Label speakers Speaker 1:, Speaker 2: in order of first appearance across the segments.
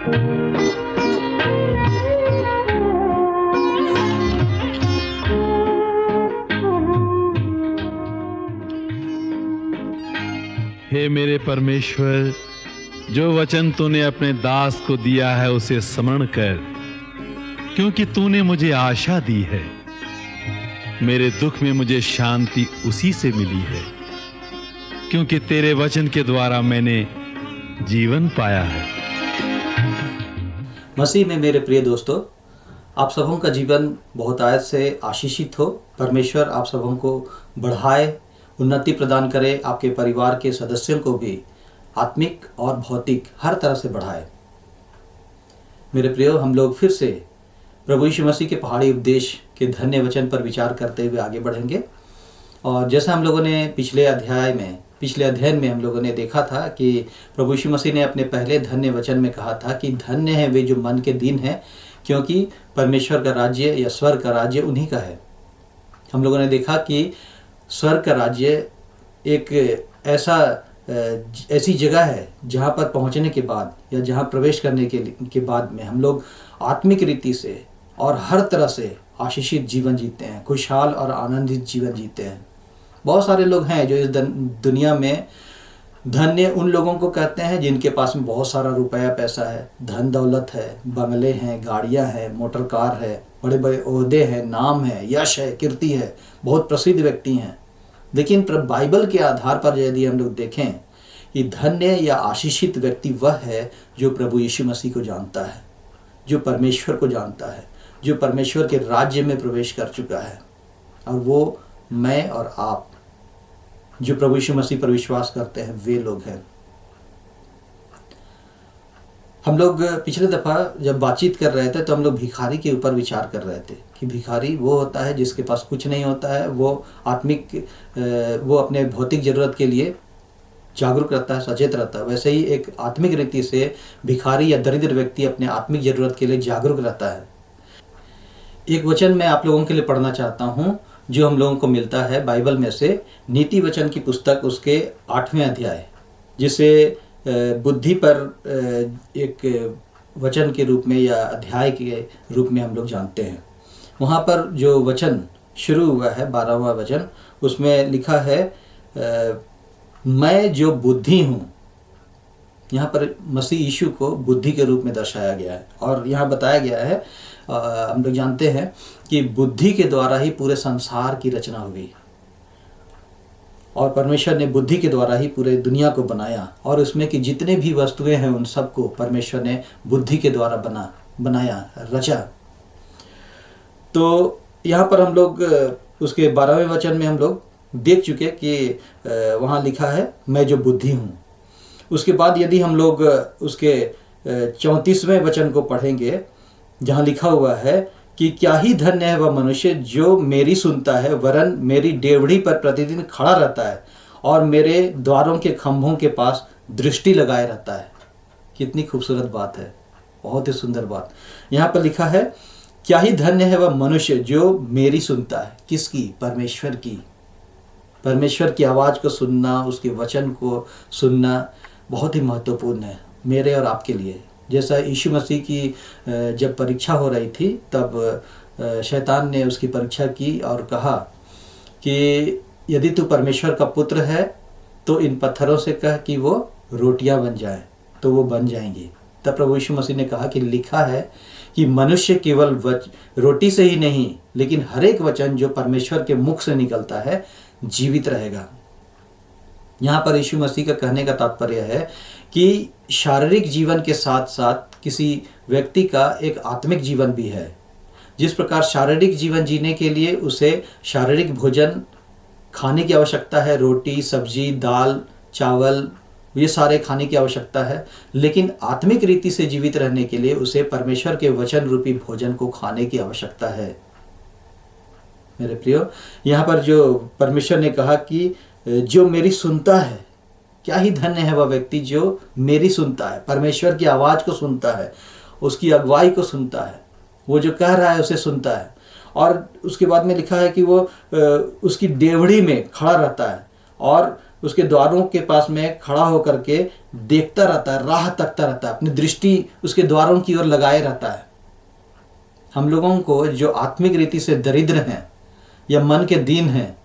Speaker 1: हे मेरे परमेश्वर, जो वचन तूने अपने दास को दिया है उसे स्मरण कर, क्योंकि तूने मुझे आशा दी है। मेरे दुख में मुझे शांति उसी से मिली है, क्योंकि तेरे वचन के द्वारा मैंने जीवन पाया है।
Speaker 2: मसीह में मेरे प्रिय दोस्तों, आप सबों का जीवन बहुत आयत से आशीषित हो। परमेश्वर आप सबों को बढ़ाए, उन्नति प्रदान करे, आपके परिवार के सदस्यों को भी आत्मिक और भौतिक हर तरह से बढ़ाए। मेरे प्रियो, हम लोग फिर से प्रभु यीशु मसीह के पहाड़ी उपदेश के धन्य वचन पर विचार करते हुए आगे बढ़ेंगे। और जैसा हम लोगों ने पिछले अध्ययन में हम लोगों ने देखा था कि प्रभु यीशु मसीह ने अपने पहले धन्य वचन में कहा था कि धन्य है वे जो मन के दीन हैं, क्योंकि परमेश्वर का राज्य या स्वर्ग का राज्य उन्हीं का है। हम लोगों ने देखा कि स्वर्ग का राज्य एक ऐसी जगह है जहाँ पर पहुँचने के बाद या जहाँ प्रवेश करने के बाद में हम लोग आत्मिक रीति से और हर तरह से आशीषित जीवन जीते हैं, खुशहाल और आनंदित जीवन जीते हैं। बहुत सारे लोग हैं जो इस दुनिया में धन्य उन लोगों को कहते हैं जिनके पास में बहुत सारा रुपया पैसा है, धन दौलत है, बंगले हैं, गाड़ियां हैं, मोटर कार है, बड़े बड़े ओहदे हैं, नाम है, यश है, कीर्ति है, बहुत प्रसिद्ध व्यक्ति हैं। लेकिन बाइबल के आधार पर यदि हम लोग देखें कि धन्य या आशीषित व्यक्ति वह है जो प्रभु यीशु मसीह को जानता है, जो परमेश्वर को जानता है, जो परमेश्वर के राज्य में प्रवेश कर चुका है। और वो मैं और आप जो प्रभु यीशु मसीह पर विश्वास करते हैं वे लोग हैं। हम लोग पिछले दफ़ा जब बातचीत कर रहे थे तो हम लोग भिखारी के ऊपर विचार कर रहे थे कि भिखारी वो होता है जिसके पास कुछ नहीं होता है, वो अपने भौतिक ज़रूरत के लिए जागरूक रहता है, सचेत रहता है। वैसे ही एक आत्मिक रीति से भिखारी या दरिद्र व्यक्ति अपने आत्मिक ज़रूरत के लिए जागरूक रहता है। एक वचन मैं आप लोगों के लिए पढ़ना चाहता हूँ जो हम लोगों को मिलता है बाइबल में से, नीति वचन की पुस्तक उसके 8वें अध्याय, जिसे बुद्धि पर एक वचन के रूप में या अध्याय के रूप में हम लोग जानते हैं। वहाँ पर जो वचन शुरू हुआ है 12वां वचन, उसमें लिखा है मैं जो बुद्धि हूँ। यहाँ पर मसीह यीशु को बुद्धि के रूप में दर्शाया गया है और यहाँ बताया गया है, हम लोग जानते हैं कि बुद्धि के द्वारा ही पूरे संसार की रचना हुई और परमेश्वर ने बुद्धि के द्वारा ही पूरे दुनिया को बनाया और उसमें की जितने भी वस्तुएं हैं उन सबको परमेश्वर ने बुद्धि के द्वारा बनाया, रचा। तो यहाँ पर हम लोग उसके 12वें वचन में हम लोग देख चुके कि वहाँ लिखा है मैं जो बुद्धि हूँ। उसके बाद यदि हम लोग उसके 34वें वचन को पढ़ेंगे जहाँ लिखा हुआ है कि क्या ही धन्य है वह मनुष्य जो मेरी सुनता है, वरन मेरी डेवढ़ी पर प्रतिदिन खड़ा रहता है और मेरे द्वारों के खंभों के पास दृष्टि लगाए रहता है। कितनी खूबसूरत बात है, बहुत ही सुंदर बात। यहाँ पर लिखा है क्या ही धन्य है वह मनुष्य जो मेरी सुनता है। किसकी? परमेश्वर की। परमेश्वर की आवाज़ को सुनना, उसके वचन को सुनना बहुत ही महत्वपूर्ण है मेरे और आपके लिए। जैसा यीशु मसीह की जब परीक्षा हो रही थी तब शैतान ने उसकी परीक्षा की और कहा कि यदि तू परमेश्वर का पुत्र है तो इन पत्थरों से कह कि वो रोटियां बन जाए, तो वो बन जाएंगी। तब प्रभु यीशु मसीह ने कहा कि लिखा है कि मनुष्य केवल रोटी से ही नहीं लेकिन हर एक वचन जो परमेश्वर के मुख से निकलता है जीवित रहेगा। यहाँ पर यीशु मसीह का कहने का तात्पर्य है कि शारीरिक जीवन के साथ साथ किसी व्यक्ति का एक आत्मिक जीवन भी है। जिस प्रकार शारीरिक जीवन जीने के लिए उसे शारीरिक भोजन खाने की आवश्यकता है, रोटी, सब्जी, दाल, चावल, ये सारे खाने की आवश्यकता है, लेकिन आत्मिक रीति से जीवित रहने के लिए उसे परमेश्वर के वचन रूपी भोजन को खाने की आवश्यकता है। मेरे प्रियो, यहाँ पर जो परमेश्वर ने कहा कि जो मेरी सुनता है, क्या ही धन्य है वह व्यक्ति जो मेरी सुनता है, परमेश्वर की आवाज़ को सुनता है, उसकी अगुवाई को सुनता है, वो जो कह रहा है उसे सुनता है। और उसके बाद में लिखा है कि वो उसकी डेवढ़ी में खड़ा रहता है और उसके द्वारों के पास में खड़ा होकर के देखता रहता है, राह तकता रहता है, अपनी दृष्टि उसके द्वारों की ओर लगाए रहता है। हम लोगों को जो आत्मिक रीति से दरिद्र हैं या मन के दीन हैं,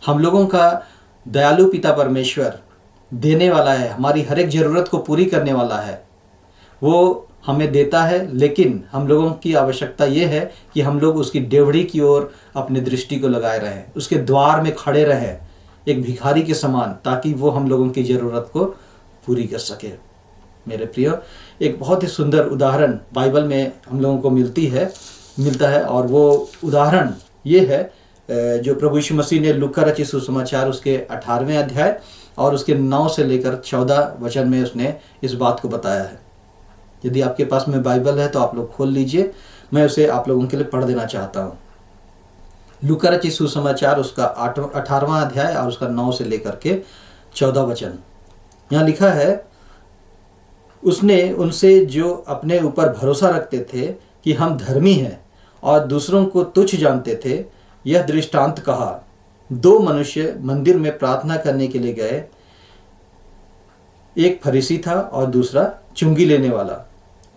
Speaker 2: हम लोगों का दयालु पिता परमेश्वर देने वाला है, हमारी हर एक ज़रूरत को पूरी करने वाला है। वो हमें देता है, लेकिन हम लोगों की आवश्यकता ये है कि हम लोग उसकी डेवढ़ी की ओर अपनी दृष्टि को लगाए रहें, उसके द्वार में खड़े रहें एक भिखारी के समान, ताकि वो हम लोगों की ज़रूरत को पूरी कर सके। मेरे प्रियो, एक बहुत ही सुंदर उदाहरण बाइबल में हम लोगों को मिलता है और वो उदाहरण ये है जो प्रभु यीशु मसीह ने लूका रचित सुसमाचार उसके 18वें अध्याय और उसके 9 से लेकर 14 वचन में उसने इस बात को बताया है। यदि आपके पास में बाइबल है तो आप लोग खोल लीजिए, मैं उसे आप लोगों के लिए पढ़ देना चाहता हूँ। लूका रचित सुसमाचार उसका 18वां अध्याय और उसका 9 से लेकर के 14 वचन। यहाँ लिखा है, उसने उनसे जो अपने ऊपर भरोसा रखते थे कि हम धर्मी हैं और दूसरों को तुच्छ जानते थे, यह दृष्टांत कहा। 2 मनुष्य मंदिर में प्रार्थना करने के लिए गए, एक फरीसी था और दूसरा चुंगी लेने वाला।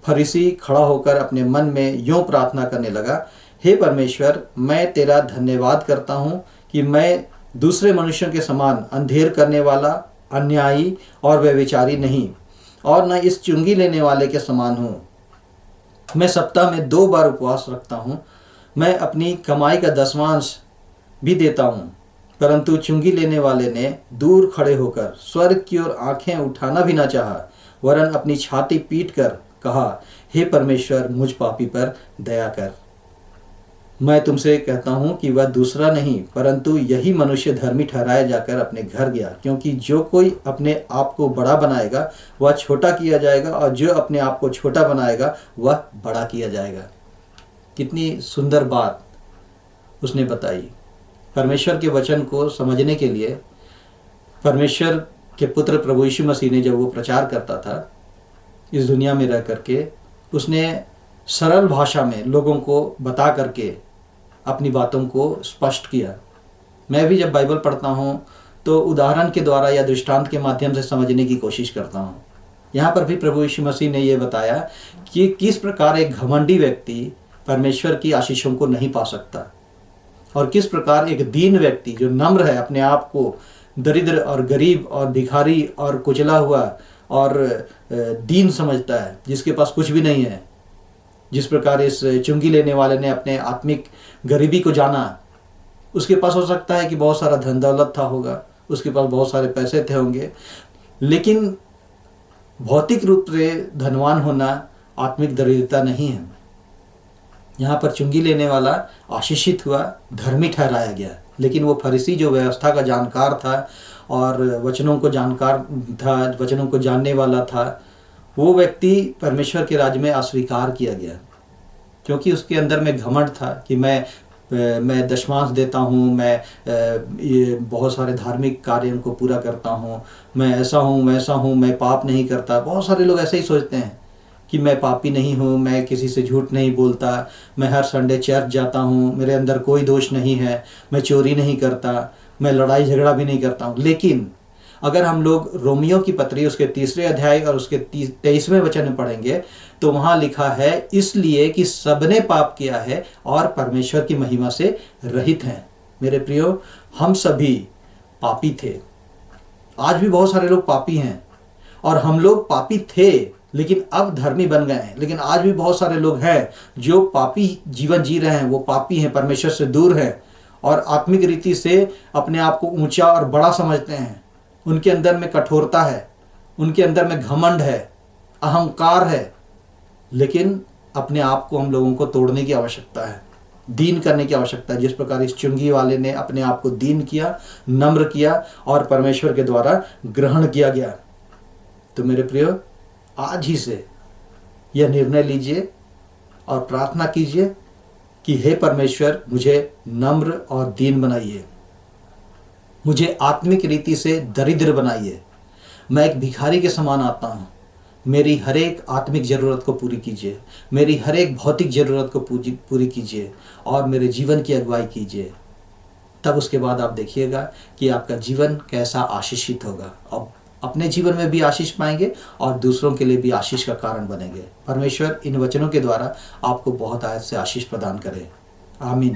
Speaker 2: फरीसी खड़ा होकर अपने मन में यूं प्रार्थना करने लगा, हे परमेश्वर, मैं तेरा धन्यवाद करता हूँ कि मैं दूसरे मनुष्यों के समान अंधेर करने वाला, अन्यायी और व्यभिचारी नहीं, और न इस चुंगी लेने वाले के समान हूँ। मैं सप्ताह में 2 बार उपवास रखता हूँ, मैं अपनी कमाई का 10वांश भी देता हूँ। परंतु चुंगी लेने वाले ने दूर खड़े होकर स्वर्ग की ओर आंखें उठाना भी न चाहा, वरन अपनी छाती पीट कर कहा, हे परमेश्वर, मुझ पापी पर दया कर। मैं तुमसे कहता हूँ कि वह दूसरा नहीं परंतु यही मनुष्य धर्मी ठहराया जाकर अपने घर गया, क्योंकि जो कोई अपने आप को बड़ा बनाएगा वह छोटा किया जाएगा, और जो अपने आप को छोटा बनाएगा वह बड़ा किया जाएगा। कितनी सुंदर बात उसने बताई। परमेश्वर के वचन को समझने के लिए परमेश्वर के पुत्र प्रभु यीशु मसीह ने जब वो प्रचार करता था इस दुनिया में रह करके, उसने सरल भाषा में लोगों को बता करके अपनी बातों को स्पष्ट किया। मैं भी जब बाइबल पढ़ता हूँ तो उदाहरण के द्वारा या दृष्टांत के माध्यम से समझने की कोशिश करता हूँ। यहाँ पर भी प्रभु यीशु मसीह ने ये बताया कि किस प्रकार एक घमंडी व्यक्ति परमेश्वर की आशीषों को नहीं पा सकता, और किस प्रकार एक दीन व्यक्ति जो नम्र है, अपने आप को दरिद्र और गरीब और भिखारी और कुचला हुआ और दीन समझता है, जिसके पास कुछ भी नहीं है, जिस प्रकार इस चुंगी लेने वाले ने अपने आत्मिक गरीबी को जाना। उसके पास हो सकता है कि बहुत सारा धन दौलत था होगा, उसके पास बहुत सारे पैसे थे होंगे, लेकिन भौतिक रूप से धनवान होना आत्मिक दरिद्रता नहीं है। यहाँ पर चुंगी लेने वाला आशीषित हुआ, धर्मी ठहराया गया, लेकिन वो फरीसी जो व्यवस्था का जानकार था और वचनों को जानकार था, वचनों को जानने वाला था, वो व्यक्ति परमेश्वर के राज्य में अस्वीकार किया गया, क्योंकि उसके अंदर में घमंड था कि मैं दशमांश देता हूँ, मैं ये बहुत सारे धार्मिक कार्यों को पूरा करता हूँ, मैं ऐसा हूँ वैसा हूँ, मैं पाप नहीं करता। बहुत सारे लोग ऐसे ही सोचते हैं कि मैं पापी नहीं हूँ, मैं किसी से झूठ नहीं बोलता, मैं हर संडे चर्च जाता हूँ, मेरे अंदर कोई दोष नहीं है, मैं चोरी नहीं करता, मैं लड़ाई झगड़ा भी नहीं करता हूँ। लेकिन अगर हम लोग रोमियो की पत्री उसके 3रे अध्याय और उसके 23वें वचन में पढ़ेंगे तो वहाँ लिखा है, इसलिए कि सबने पाप किया है और परमेश्वर की महिमा से रहित हैं। मेरे प्रियो, हम सभी पापी थे, आज भी बहुत सारे लोग पापी हैं, और हम लोग पापी थे लेकिन अब धर्मी बन गए हैं। लेकिन आज भी बहुत सारे लोग हैं जो पापी जीवन जी रहे हैं, वो पापी हैं, परमेश्वर से दूर हैं और आत्मिक रीति से अपने आप को ऊंचा और बड़ा समझते हैं। उनके अंदर में कठोरता है, उनके अंदर में घमंड है, अहंकार है। लेकिन अपने आप को हम लोगों को तोड़ने की आवश्यकता है, दीन करने की आवश्यकता है, जिस प्रकार इस चुंगी वाले ने अपने आप को दीन किया, नम्र किया और परमेश्वर के द्वारा ग्रहण किया गया। तो मेरे प्रियो, आज ही से यह निर्णय लीजिए और प्रार्थना कीजिए कि हे परमेश्वर, मुझे नम्र और दीन बनाइए, मुझे आत्मिक रीति से दरिद्र बनाइए, मैं एक भिखारी के समान आता हूँ, मेरी हर एक आत्मिक ज़रूरत को पूरी कीजिए, मेरी हर एक भौतिक ज़रूरत को पूरी कीजिए और मेरे जीवन की अगुवाई कीजिए। तब उसके बाद आप देखिएगा कि आपका जीवन कैसा आशीषित होगा। अब अपने जीवन में भी आशीष पाएंगे और दूसरों के लिए भी आशीष का कारण बनेंगे। परमेश्वर इन वचनों के द्वारा आपको बहुत आयत से आशीष प्रदान करे। आमीन।